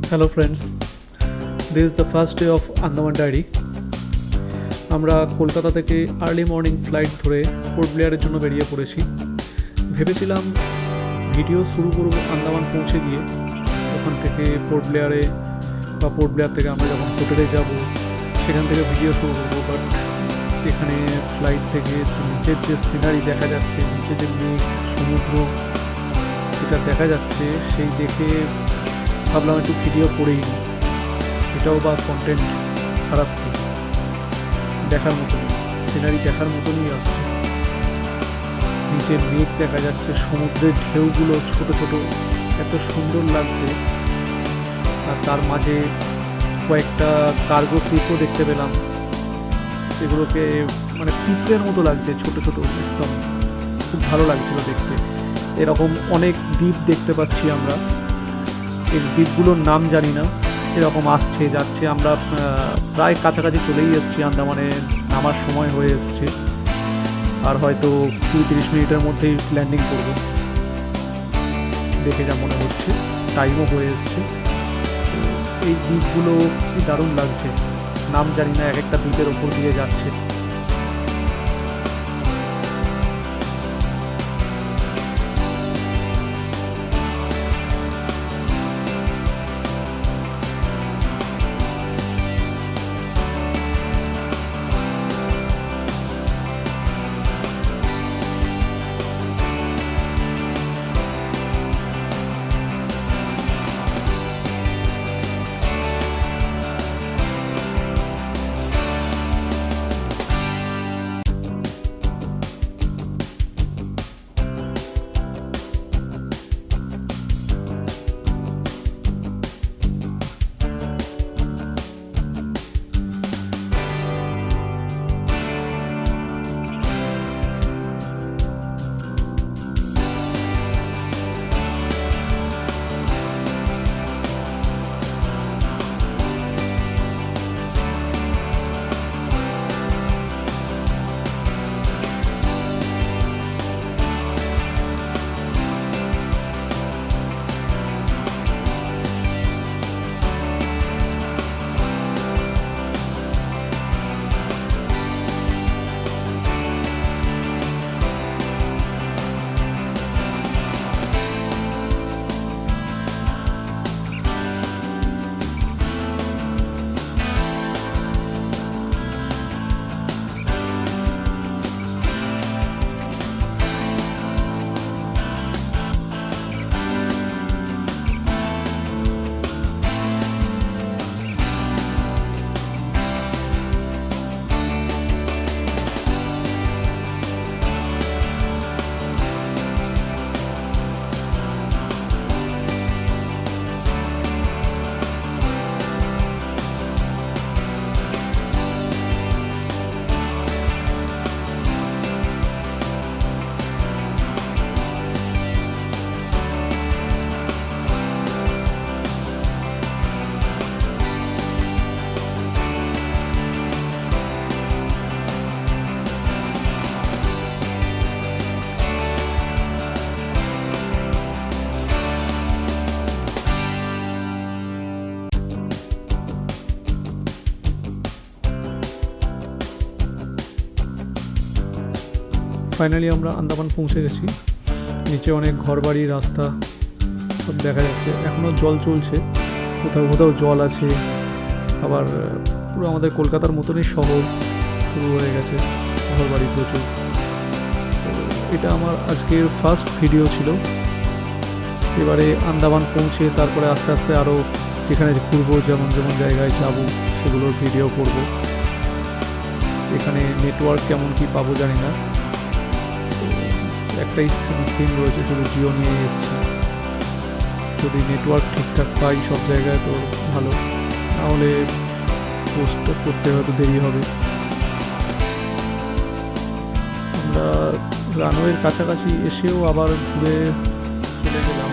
Hello friends, this is the first day of Andaman diary. আমরা কলকাতা থেকে early morning flight ধরে Port ব্লেয়ারের জন্য বেরিয়ে পড়েছি। ভেবেছিলাম ভিডিও শুরু করব আন্দামান পৌঁছে গিয়ে, ওখান থেকে পোর্ট ব্লেয়ারে বা পোর্ট ব্লেয়ার থেকে আমরা যখন হোটেলে যাব সেখান থেকে ভিডিও শুরু করবো। বাট এখানে ফ্লাইট থেকে নিচের যে সিনারি দেখা যাচ্ছে, নিচে যে মেঘ, সমুদ্র যেটা দেখা যাচ্ছে, সেই দেখে ভাবলাম একটু ভিডিও করেই নি। এটাও বা কন্টেন্ট খারাপ কি, দেখার মতনই সিনারি, দেখার মতনই আসছে। নিচের মেঘ দেখা যাচ্ছে, সমুদ্রের ঢেউগুলো ছোট ছোট, এত সুন্দর লাগছে। আর তার মাঝে কয়েকটা কার্গো শিপও দেখতে পেলাম, এগুলোকে মানে পিঁপড়ের মতো লাগছে, ছোট ছোট, একদম খুব ভালো লাগছিল দেখতে। এরকম অনেক দ্বীপ দেখতে পাচ্ছি আমরা, এই দ্বীপগুলোর নাম জানি না, এরকম আসছে যাচ্ছে। আমরা প্রায় কাছাকাছি চলেই এসেছি, আন্দামানে নামার সময় হয়ে এসছে, আর হয়তো 20-30 মিনিটের মধ্যেই ল্যান্ডিং করব দেখে যা মনে হচ্ছে, টাইমও হয়ে এসছে। এই দ্বীপগুলো কি দারুণ লাগছে, নাম জানি না, এক একটা দ্বীপের ওপর দিয়ে যাচ্ছে। ফাইনালি আমরা আন্দামান পৌঁছে গেছি। নিচে অনেক ঘরবাড়ি, রাস্তা সব দেখা যাচ্ছে। এখনও জল চলছে, কোথাও কোথাও জল আছে। আবার পুরো আমাদের কলকাতার মতনই শহর শুরু হয়ে গেছে, ঘরবাড়ি প্রচুর। তো এটা আমার আজকের ফার্স্ট ভিডিও ছিল। এবারে আন্দামান পৌঁছে তারপরে আস্তে আস্তে আরও যেখানে ঘুরবো, যেমন যেমন জায়গায় যাবো সেগুলোর ভিডিও করব। এখানে নেটওয়ার্ক কেমন কি পাবো জানি না, একটাই সিম রয়েছে, শুধু জিও নিয়ে এসেছি। যদি নেটওয়ার্ক ঠিকঠাক পাই সব জায়গায় তো ভালো, নাহলে পোস্ট করতে হয়তো দেরি হবে। আমরা রানওয়ের কাছাকাছি এসেও আবার ঘুরে চলে গেলাম।